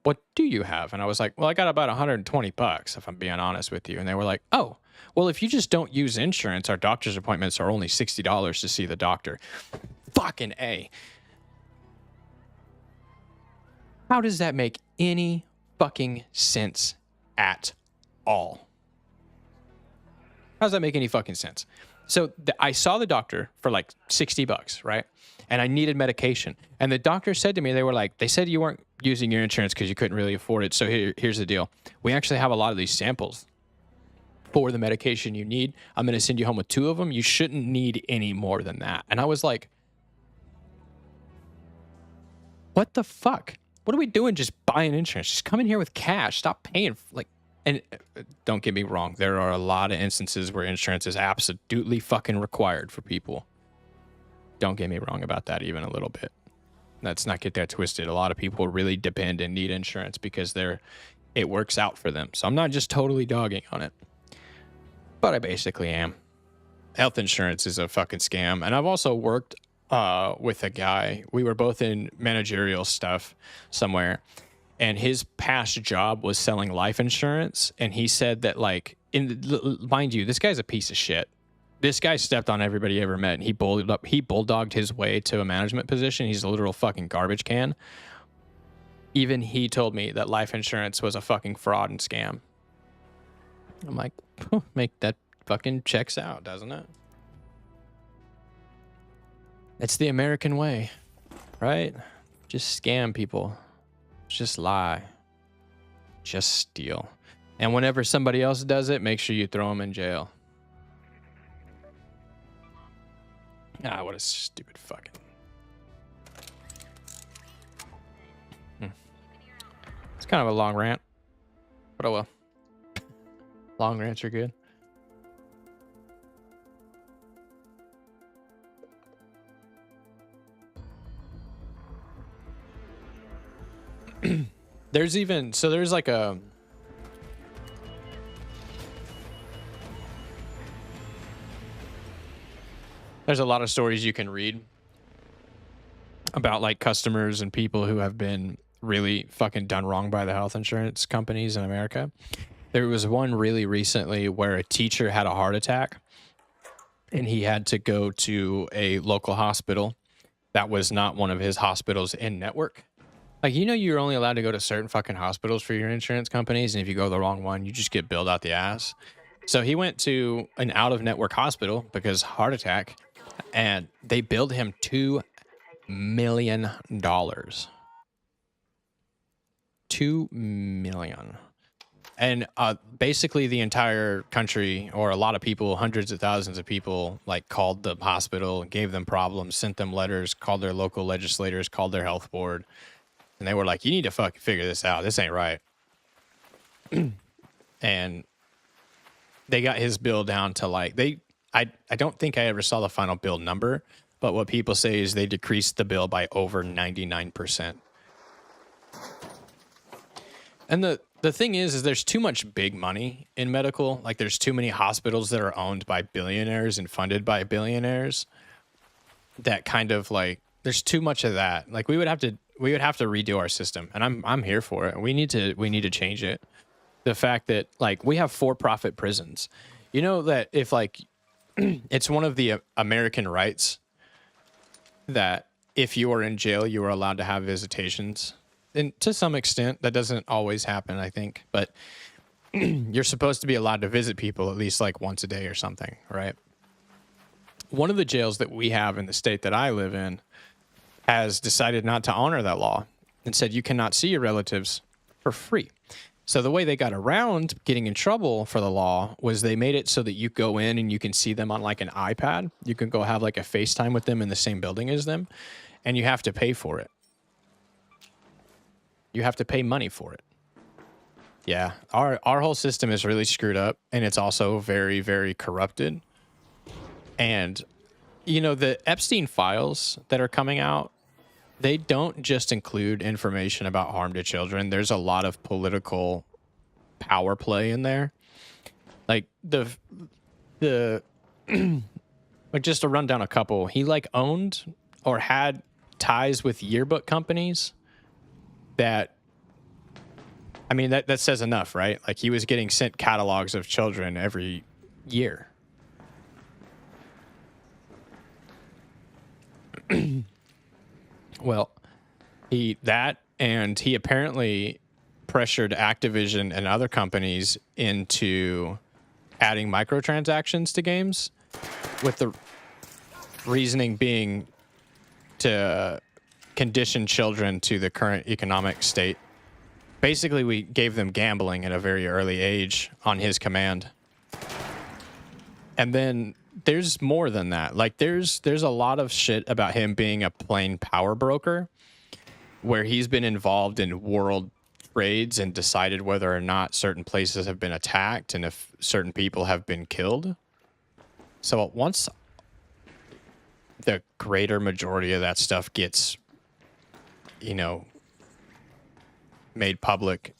what do you have? And I was like, well, I got about $120 if I'm being honest with you. And they were like, oh, well, if you just don't use insurance, our doctor's appointments are only $60 to see the doctor. Fucking A. How does that make any fucking sense at all? How does that make any fucking sense? So I saw the doctor for like $60, right? And I needed medication. And the doctor said to me, they said you weren't using your insurance because you couldn't really afford it. So here's the deal. We actually have a lot of these samples for the medication you need. I'm going to send you home with 2 of them. You shouldn't need any more than that. And I was like, what the fuck? What are we doing just buying insurance? Just come in here with cash. Stop paying. And don't get me wrong. There are a lot of instances where insurance is absolutely fucking required for people. Don't get me wrong about that even a little bit. Let's not get that twisted. A lot of people really depend and need insurance because it works out for them. So I'm not just totally dogging on it. But I basically am. Health insurance is a fucking scam. And I've also worked with a guy. We were both in managerial stuff somewhere. And his past job was selling life insurance. And he said that, like, mind you, this guy's a piece of shit. This guy stepped on everybody he ever met. And he bulldogged his way to a management position. He's a literal fucking garbage can. Even he told me that life insurance was a fucking fraud and scam. I'm like, make that fucking checks out, doesn't it? It's the American way, right? Just scam people. Just lie. Just steal. And whenever somebody else does it, make sure you throw them in jail. Ah, what a stupid fucking... It's kind of a long rant. But oh well. Long rants are good. There's like a... There's a lot of stories you can read about like customers and people who have been really fucking done wrong by the health insurance companies in America. There was one really recently where a teacher had a heart attack and he had to go to a local hospital that was not one of his hospitals in network. Like, you know, you're only allowed to go to certain fucking hospitals for your insurance companies. And if you go to the wrong one, you just get billed out the ass. So he went to an out of network hospital because heart attack, and they billed him $2 million. $2 million. And basically the entire country, or a lot of people, hundreds of thousands of people, like called the hospital, gave them problems, sent them letters, called their local legislators, called their health board. And they were like, you need to fucking figure this out. This ain't right. And they got his bill down to like, I don't think I ever saw the final bill number, but what people say is they decreased the bill by over 99%. And the thing is there's too much big money in medical. Like, there's too many hospitals that are owned by billionaires and funded by billionaires that kind of like, there's too much of that. Like, we would have to redo our system, and I'm here for it. We need to change it. The fact that, like, we have for-profit prisons. You know that if, like, it's one of the American rights that if you are in jail, you are allowed to have visitations. And to some extent, that doesn't always happen, I think. But you're supposed to be allowed to visit people at least like once a day or something, right? One of the jails that we have in the state that I live in has decided not to honor that law and said you cannot see your relatives for free. So the way they got around getting in trouble for the law was they made it so that you go in and you can see them on like an iPad. You can go have like a FaceTime with them in the same building as them, and you have to pay for it. You have to pay money for it. Yeah, our whole system is really screwed up, and it's also very, very corrupted. And you know, the Epstein files that are coming out, they don't just include information about harm to children. There's a lot of political power play in there. Like the like, just to run down a couple, he like owned or had ties with yearbook companies that, I mean, that says enough, right? Like, he was getting sent catalogs of children every year. Well, he apparently pressured Activision and other companies into adding microtransactions to games, with the reasoning being to condition children to the current economic state. Basically, we gave them gambling at a very early age on his command. And then there's more than that. Like, there's a lot of shit about him being a plain power broker, where he's been involved in world trades and decided whether or not certain places have been attacked and if certain people have been killed. So once the greater majority of that stuff gets, you know, made public,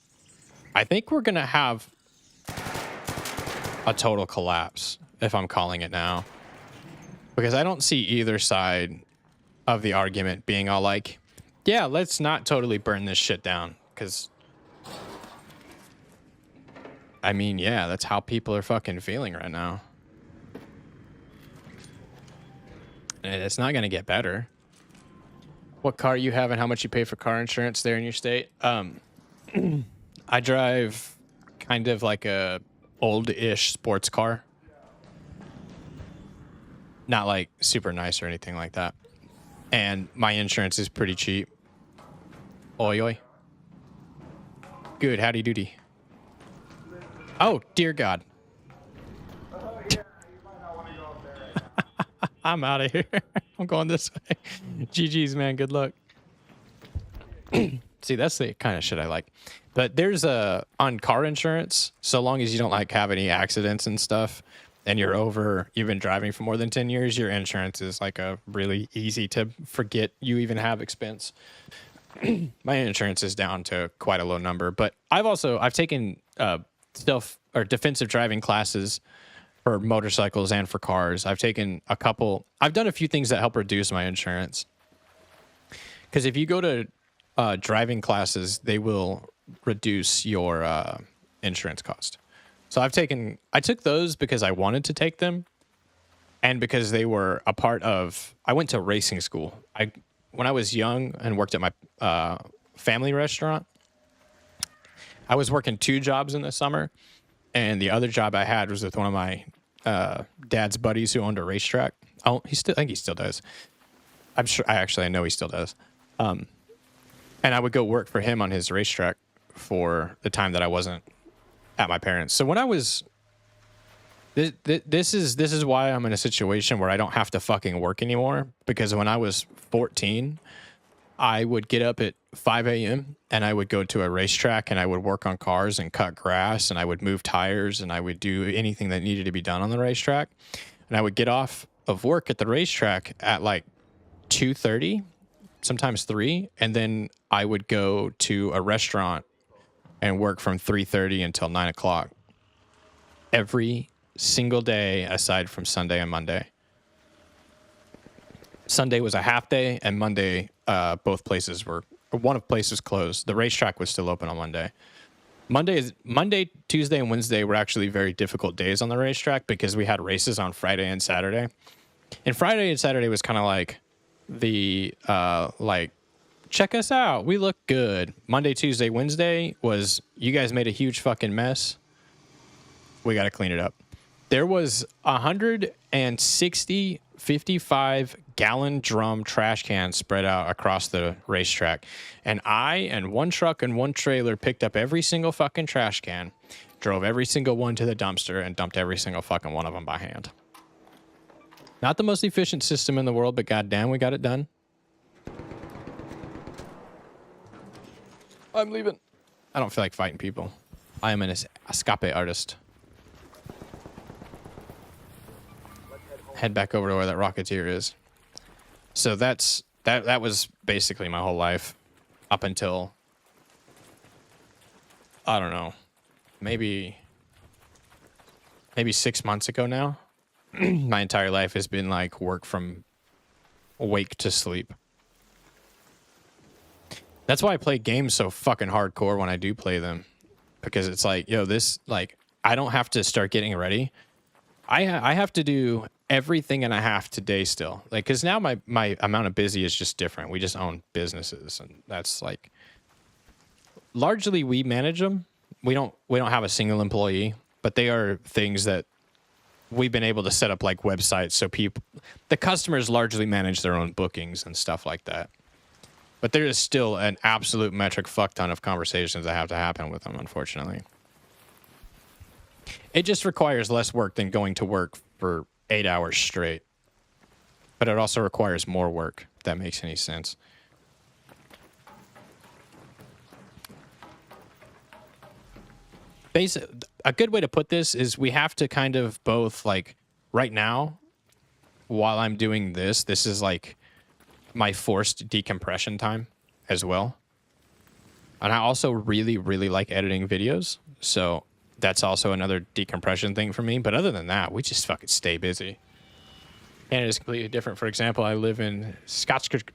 I think we're going to have a total collapse, if I'm calling it now. Because I don't see either side of the argument being all like, yeah, let's not totally burn this shit down. Because, I mean, yeah, that's how people are fucking feeling right now. And it's not going to get better. What car you have and how much you pay for car insurance there in your state? I drive kind of like a old-ish sports car. Not like super nice or anything like that. And my insurance is pretty cheap. Oi, oi. Good, howdy doody. Oh, dear God. I'm out of here. I'm going this way. GG's, man. Good luck. See, that's the kind of shit I like. But there's on car insurance, so long as you don't like have any accidents and stuff, and you've been driving for more than 10 years, your insurance is like a really easy to forget you even have expense. My insurance is down to quite a low number, but I've taken defensive driving classes for motorcycles and for cars. I've done a few things that help reduce my insurance. Because if you go to driving classes, they will reduce your insurance cost. So I took those because I wanted to take them, and because they were a part of, I went to racing school. When I was young and worked at my family restaurant, I was working 2 jobs in the summer, and the other job I had was with one of my dad's buddies who owned a racetrack. I think he still does. I'm sure. I know he still does. And I would go work for him on his racetrack for the time that I wasn't at my parents'. So when I was, this is why I'm in a situation where I don't have to fucking work anymore. Because when I was 14, I would get up at 5 a.m. and I would go to a racetrack and I would work on cars and cut grass and I would move tires and I would do anything that needed to be done on the racetrack. And I would get off of work at the racetrack at like 2:30, sometimes 3, and then I would go to a restaurant and work from 3:30 until 9 o'clock every single day aside from Sunday and Monday. Sunday was a half day, and Monday, one of places was closed. The racetrack was still open on Monday. Monday, Tuesday, and Wednesday were actually very difficult days on the racetrack because we had races on Friday and Saturday. And Friday and Saturday was kind of like the check us out, we look good. Monday, Tuesday, Wednesday was, you guys made a huge fucking mess, we got to clean it up. There was 160 55-gallon drum trash cans spread out across the racetrack. And I and one truck and one trailer picked up every single fucking trash can, drove every single one to the dumpster, and dumped every single fucking one of them by hand. Not the most efficient system in the world, but goddamn, we got it done. I'm leaving. I don't feel like fighting people. I am an escape artist. Head back over to where that Rocketeer is. So that was basically my whole life up until, I don't know, maybe 6 months ago now. My entire life has been like work from wake to sleep. That's why I play games so fucking hardcore when I do play them. Because it's like, yo, this, like, I don't have to start getting ready. I have to do everything and a half today still. Like, because now my amount of busy is just different. We just own businesses. And that's like, largely we manage them. We don't have a single employee. But they are things that we've been able to set up like websites. So the customers largely manage their own bookings and stuff like that. But there is still an absolute metric fuck ton of conversations that have to happen with them, unfortunately. It just requires less work than going to work for 8 hours straight. But it also requires more work, if that makes any sense. A good way to put this is we have to kind of both, like, right now, while I'm doing this is like my forced decompression time as well. And I also really, really like editing videos. So that's also another decompression thing for me. But other than that, we just fucking stay busy. Canada's completely different. For example, I live in Saskatchewan.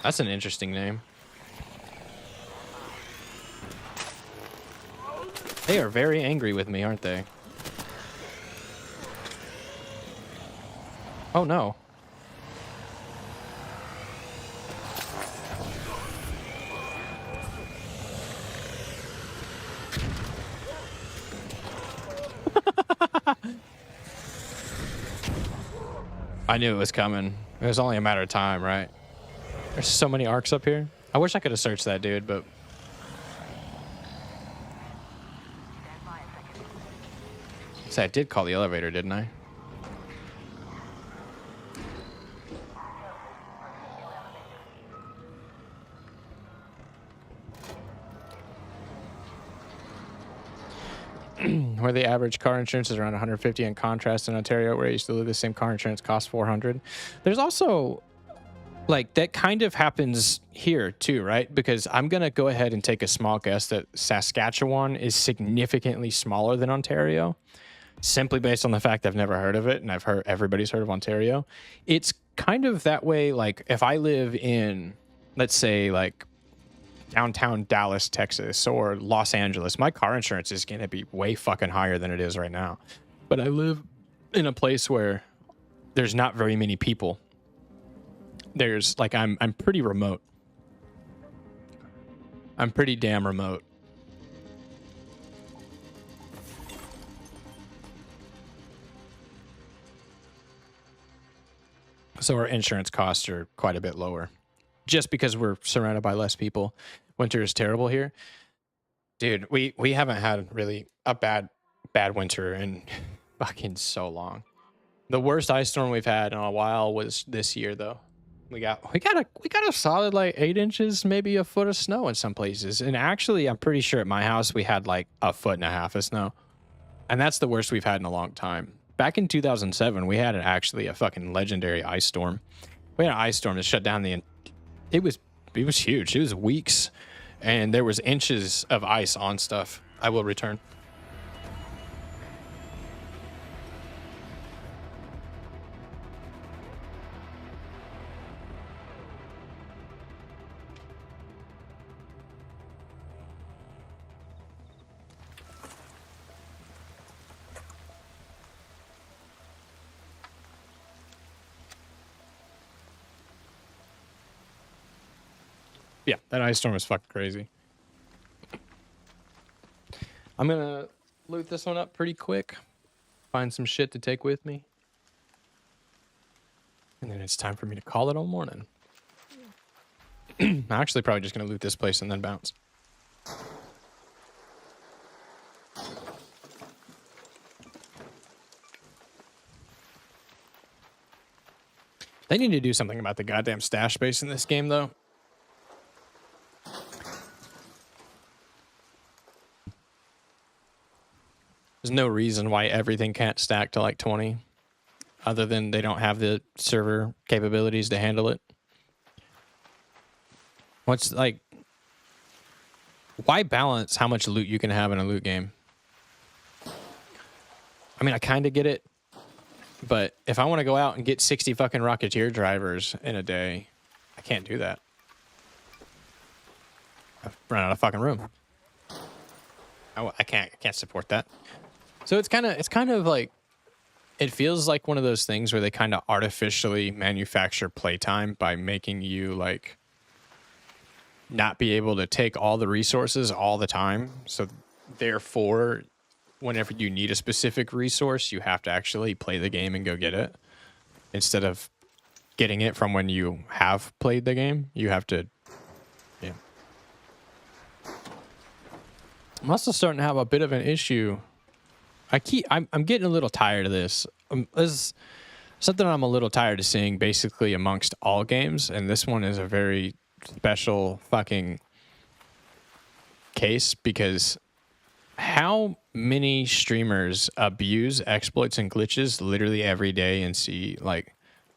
That's an interesting name. They are very angry with me, aren't they? Oh no. I knew it was coming. It was only a matter of time, right? There's so many arcs up here. I wish I could have searched that dude, but... So I did call the elevator, didn't I? Where the average car insurance is around 150. In contrast, in Ontario, where I used to live, the same car insurance costs 400. There's also, like, that kind of happens here too, right? Because I'm going to go ahead and take a small guess that Saskatchewan is significantly smaller than Ontario, simply based on the fact I've never heard of it, and I've heard everybody's heard of Ontario. It's kind of that way, like, if I live in, let's say, like, downtown Dallas, Texas, or Los Angeles, my car insurance is going to be way fucking higher than it is right now. But I live in a place where there's not very many people. There's, like, I'm pretty remote. I'm pretty damn remote. So our insurance costs are quite a bit lower. Just because we're surrounded by less people. Winter is terrible here. Dude, we haven't had really a bad winter in fucking so long. The worst ice storm we've had in a while was this year, though. We got a solid like 8 inches, maybe a foot of snow in some places. And actually, I'm pretty sure at my house we had like a foot and a half of snow. And that's the worst we've had in a long time. Back in 2007, we had actually a fucking legendary ice storm. We had an ice storm that shut down it was huge. It was weeks, and there was inches of ice on stuff. I will return. Yeah, that ice storm was fucking crazy. I'm gonna loot this one up pretty quick. Find some shit to take with me. And then it's time for me to call it all morning. I'm actually probably just gonna loot this place and then bounce. They need to do something about the goddamn stash space in this game, though. There's no reason why everything can't stack to like 20, other than they don't have the server capabilities to handle it. What's like, why balance how much loot you can have in a loot game? I mean, I kind of get it, but if I want to go out and get 60 fucking Rocketeer drivers in a day, I can't do that. I've run out of fucking room. I can't support that. So it's kind of like, it feels like one of those things where they kind of artificially manufacture playtime by making you like not be able to take all the resources all the time. So therefore, whenever you need a specific resource, you have to actually play the game and go get it. Instead of getting it from when you have played the game, you have to, yeah. I'm also starting to have a bit of an issue. I'm getting a little tired of this. This is something I'm a little tired of seeing basically amongst all games, and this one is a very special fucking case because how many streamers abuse exploits and glitches literally every day and see like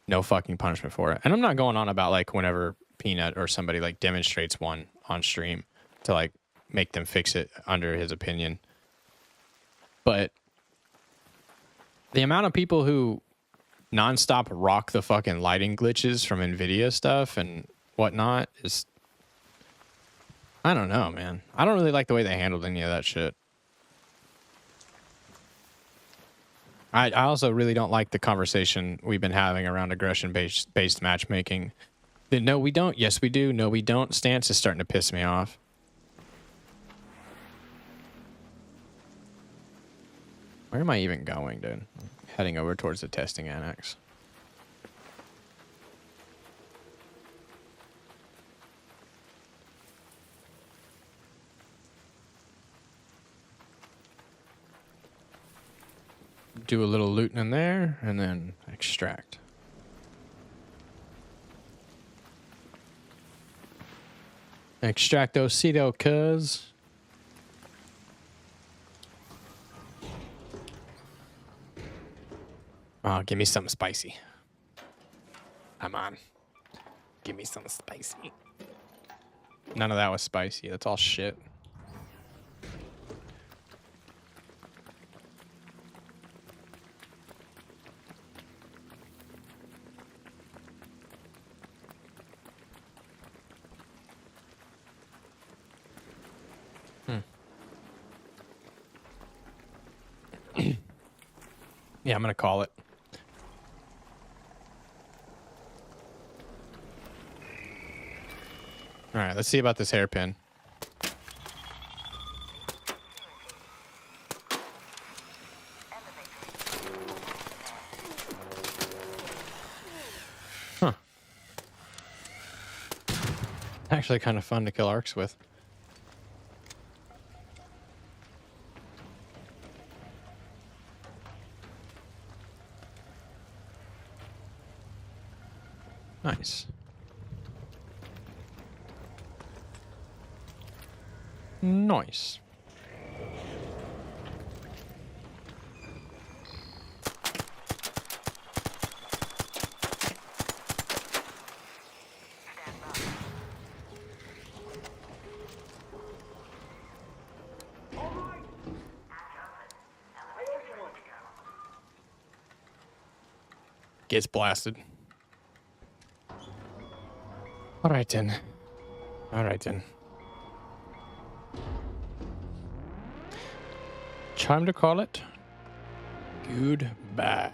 no fucking punishment for it? And I'm not going on about like whenever Peanut or somebody like demonstrates one on stream to like make them fix it under his opinion. But the amount of people who nonstop rock the fucking lighting glitches from NVIDIA stuff and whatnot is, I don't know, man. I don't really like the way they handled any of that shit. I also really don't like the conversation we've been having around aggression-based matchmaking. The no, we don't. Yes, we do. No, we don't stance is starting to piss me off. Where am I even going, dude? Heading over towards the testing annex. Do a little looting in there, and then extract. Extracto-cito, cuz. Oh, give me something spicy. Come on. Give me something spicy. None of that was spicy. That's all shit. Yeah, I'm gonna call it. All right, let's see about this hairpin. Huh. Actually kind of fun to kill arcs with. Nice. Nice. Gets blasted. All right then. All right then. Time to call it goodbye.